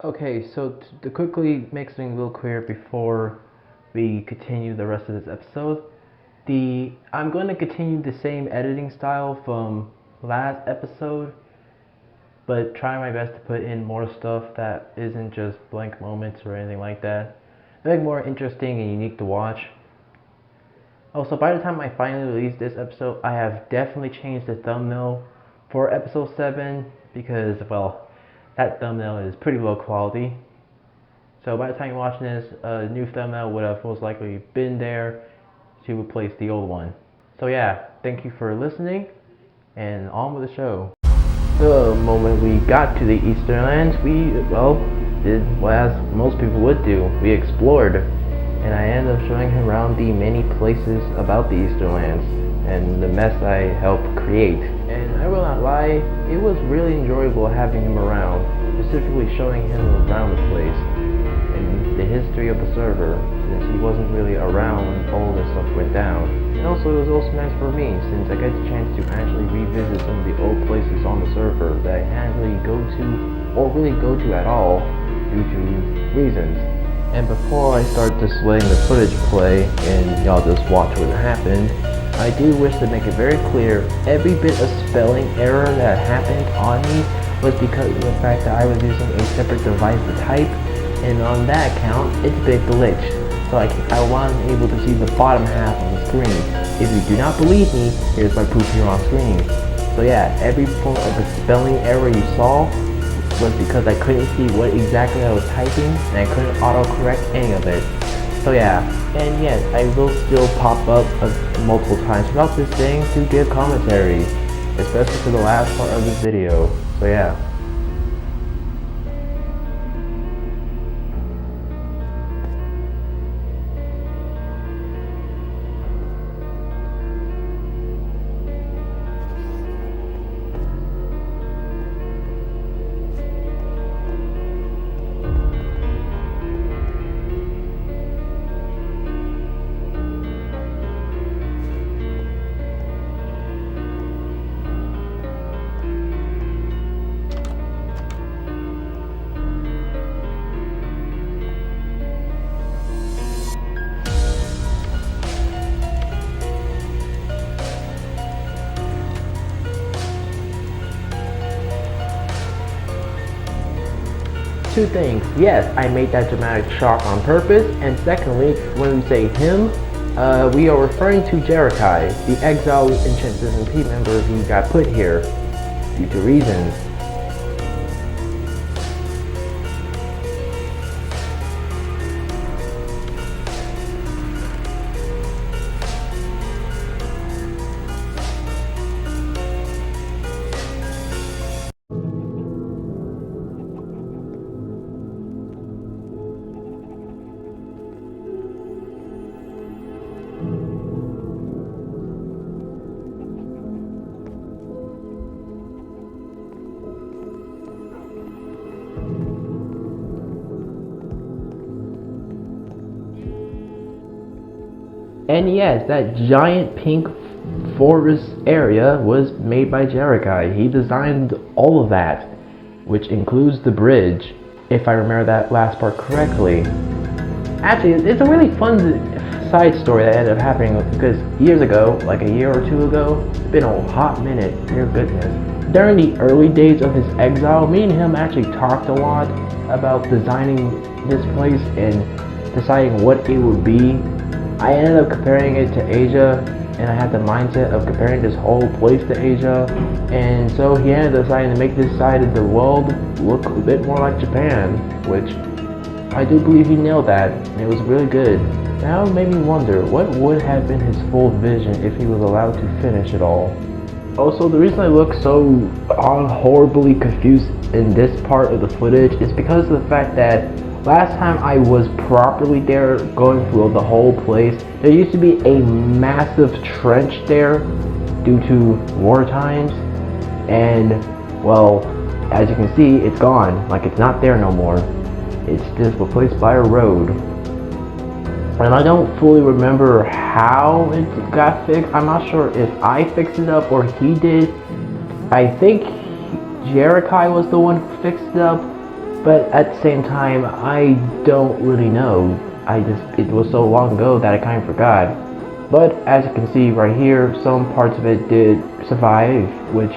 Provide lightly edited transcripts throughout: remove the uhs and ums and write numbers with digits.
Okay, so to quickly make something a little clear before we continue the rest of this episode, I'm going to continue the same editing style from last episode, but try my best to put in more stuff that isn't just blank moments or anything like that. Make more interesting and unique to watch. Also, by the time I finally release this episode, I have definitely changed the thumbnail for episode 7 because, well, that thumbnail is pretty low quality. So by the time you're watching this, a new thumbnail would have most likely been there to replace the old one. So yeah, thank you for listening, and on with the show. The moment we got to the Easterlands, we, did what as most people would do. We explored, and I ended up showing him around the many places about the Easterlands and the mess I helped create. And I will not lie, it was really enjoyable having him around, specifically showing him around the place and the history of the server, since he wasn't really around when all this stuff went down. And also it was also nice for me, since I get the chance to actually revisit some of the old places on the server that I hadn't really go to, or really go to at all, due to reasons. And before I start just letting the footage play, and y'all just watch what happened, I do wish to make it very clear, every bit of spelling error that happened on me was because of the fact that I was using a separate device to type, and on that account, it's a bit glitched. So I wasn't able to see the bottom half of the screen. If you do not believe me, here's my proof here on screen. So yeah, every point of the spelling error you saw was because I couldn't see what exactly I was typing, and I couldn't autocorrect any of it. So yeah, and yes, I will still pop up multiple times throughout this thing to give commentary, especially for the last part of this video. So yeah. Two things. Yes, I made that dramatic shock on purpose, and secondly, when we say him, we are referring to Jerikai, the exiled Enchanted MP member who got put here due to reasons. And yes, that giant pink forest area was made by Jerikai. He designed all of that, which includes the bridge, if I remember that last part correctly. Actually, it's a really fun side story that ended up happening because years ago, like a year or two ago, it's been a hot minute, dear goodness. During the early days of his exile, me and him actually talked a lot about designing this place and deciding what it would be. I ended up comparing it to Asia, and I had the mindset of comparing this whole place to Asia, and so he ended up deciding to make this side of the world look a bit more like Japan, which I do believe he nailed that, and it was really good. Now it made me wonder, what would have been his full vision if he was allowed to finish it all? Also, the reason I look so horribly confused in this part of the footage is because of the fact that last time I was properly there going through the whole place, there used to be a massive trench there due to war times, and well, as you can see, it's gone. Like, it's not there no more. It's just replaced by a road. And I don't fully remember how it got fixed. I'm not sure if I fixed it up or he did. I think Jerikai was the one who fixed it up, But at the same time, I don't really know. It was so long ago that I kind of forgot. But as you can see right here, some parts of it did survive, which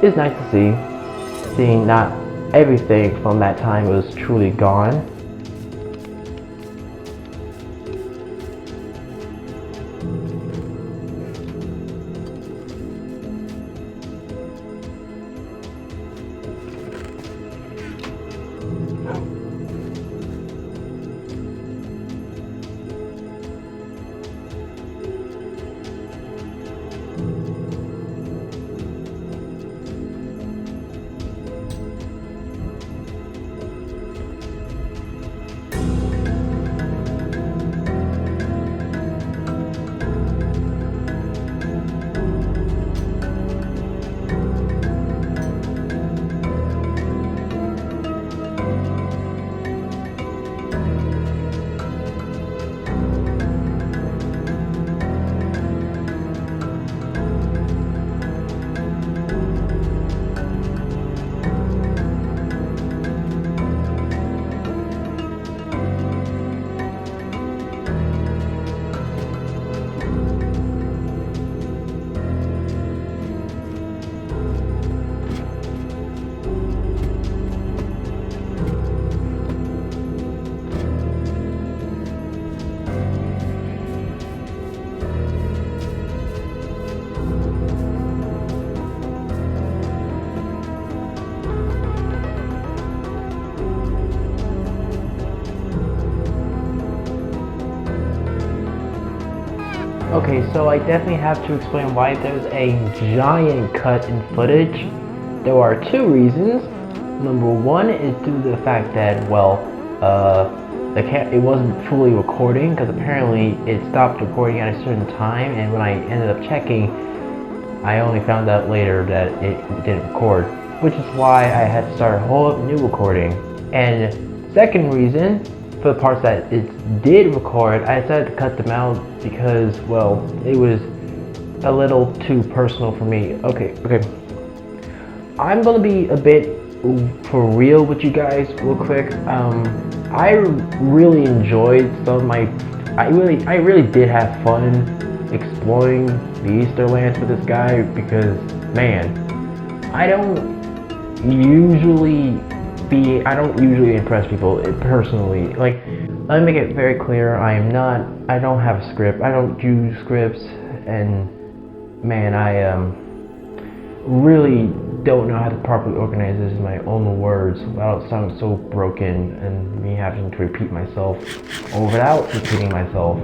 is nice to see. Seeing not everything from that time was truly gone. Okay, so I definitely have to explain why there's a giant cut in footage. There are two reasons. Number one is due to the fact that, well, it wasn't fully recording, because apparently it stopped recording at a certain time, and when I ended up checking, I only found out later that it didn't record, which is why I had to start a whole new recording. And second reason, for the parts that it did record, I decided to cut them out because, well, it was a little too personal for me. Okay. I'm gonna be a bit for real with you guys real quick. I really enjoyed I really did have fun exploring the Easterlands with this guy because, man, I don't usually impress people personally. Like, let me make it very clear, I don't have a script, I don't use scripts, and man, I really don't know how to properly organize this in my own words without sounding so broken and me having to repeat myself or without repeating myself.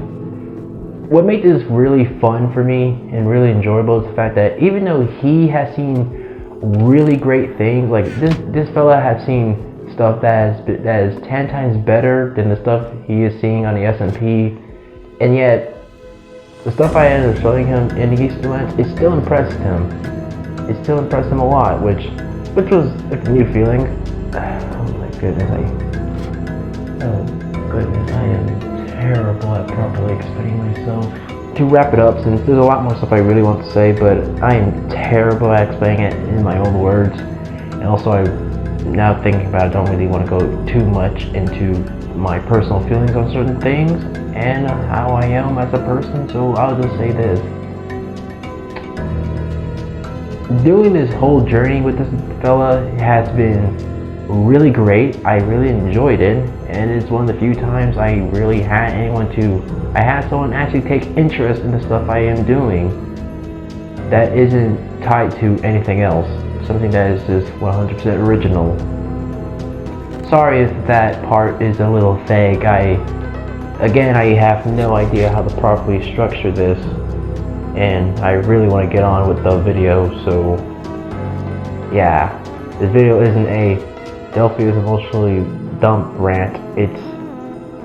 What made this really fun for me and really enjoyable is the fact that even though he has seen really great things, like this fella has seen stuff that is 10 times better than the stuff he is seeing on the SMP, and yet the stuff I ended up showing him in the Easterlands, it still impressed him. It still impressed him a lot, which was a new feeling. Oh my goodness, I am terrible at properly explaining myself. To wrap it up, since there's a lot more stuff I really want to say, but I am terrible at explaining it in my own words, and also now thinking about it, I don't really want to go too much into my personal feelings on certain things and how I am as a person, so I'll just say this. Doing this whole journey with this fella has been really great. I really enjoyed it, and it's one of the few times I really had someone actually take interest in the stuff I am doing that isn't tied to anything else, something that is just 100% original. Sorry if that part is a little vague. I have no idea how to properly structure this, and I really want to get on with the video, so yeah, this video isn't a Delphi's emotionally dump rant, it's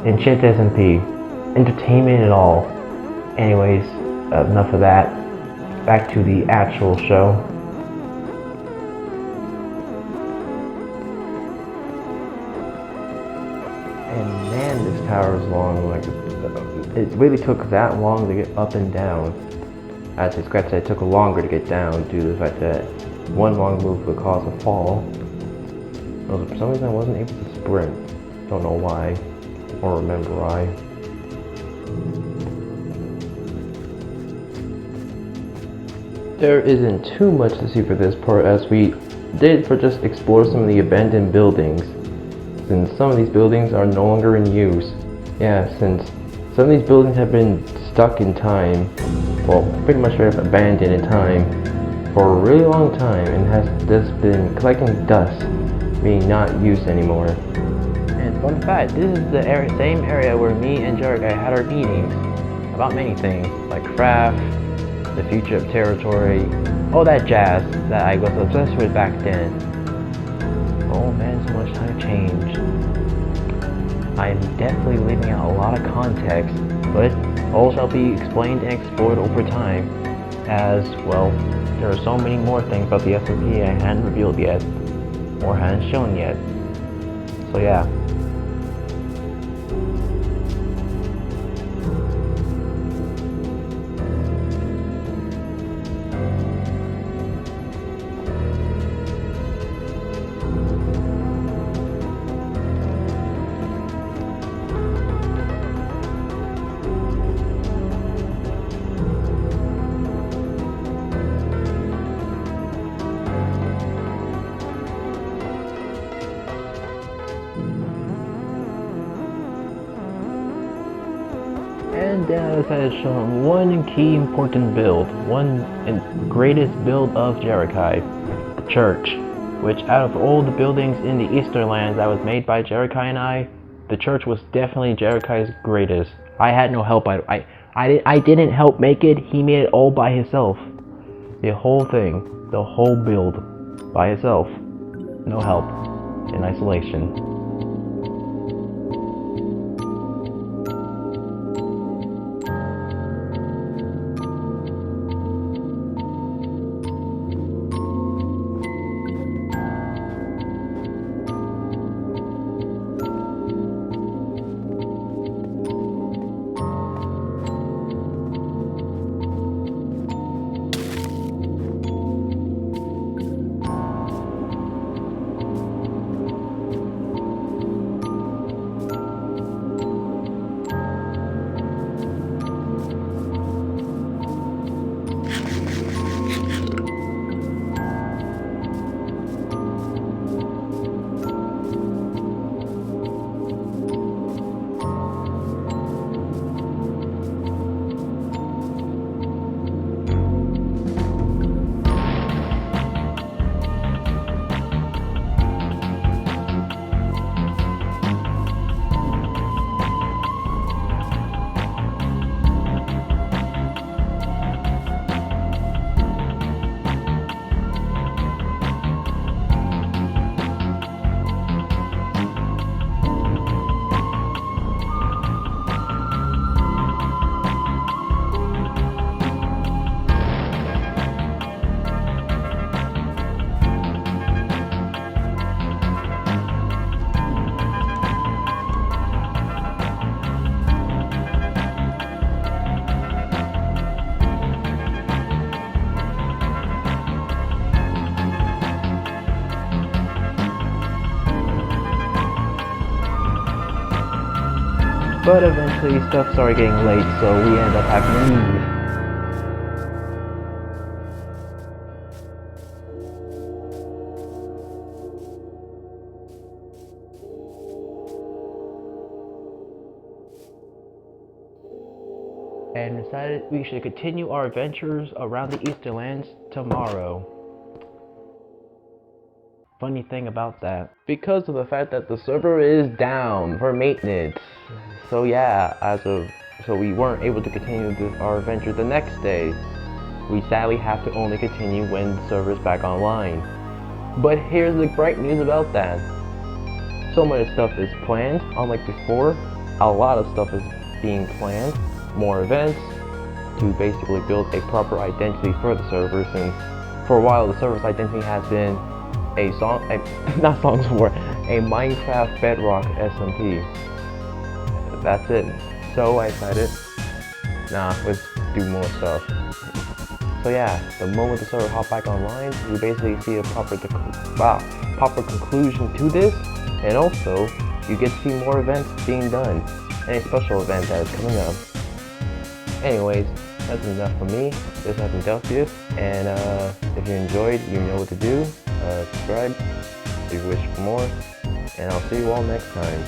Enchanted SMP, entertainment and all. Anyways, enough of that, back to the actual show. And man, this tower is long. Like, it really took that long to get up and down. As I scratched, it took longer to get down due to the fact that one wrong move would cause a fall. For some reason I wasn't able to sprint. Don't know why, or remember why. There isn't too much to see for this part, as we did for just explore some of the abandoned buildings, since some of these buildings are no longer in use. Yeah, since some of these buildings have been stuck in time, well, pretty much straight up abandoned in time for a really long time, and has just been collecting dust, being not used anymore. And fun fact, this is the same area where me and Jericho had our meetings about many things, like craft, the future of territory, all that jazz that I was obsessed with back then. Oh man, so much time changed. I'm definitely leaving out a lot of context, but all shall be explained and explored over time, as, well, there are so many more things about the SMP I hadn't revealed yet, or hadn't shown yet. So yeah. And then I decided to show him one key important build, one greatest build of Jerikai, the church, which out of all the buildings in the Easterlands that was made by Jerikai and I, the church was definitely Jerikai's greatest. I had no help. I didn't help make it. He made it all by himself. The whole thing, the whole build, by himself. No help, in isolation. But eventually stuff started getting late, so we ended up having to leave. And decided we should continue our adventures around the Easterlands tomorrow. Funny thing about that, because of the fact that the server is down for maintenance, so yeah, so we weren't able to continue our adventure the next day. We sadly have to only continue when the server is back online. But here's the bright news about that. So much stuff is planned, unlike before. A lot of stuff is being planned. More events to basically build a proper identity for the server, since for a while the server's identity has been a Minecraft Bedrock SMP. That's it. So I decided, nah, let's do more stuff. So yeah, the moment the server hop back online, we basically see a proper conclusion to this, And also, you get to see more events being done, and a special event that is coming up. Anyways, that's enough for me. This has been Delphius, and if you enjoyed, you know what to do. Subscribe if you wish for more, and I'll see you all next time.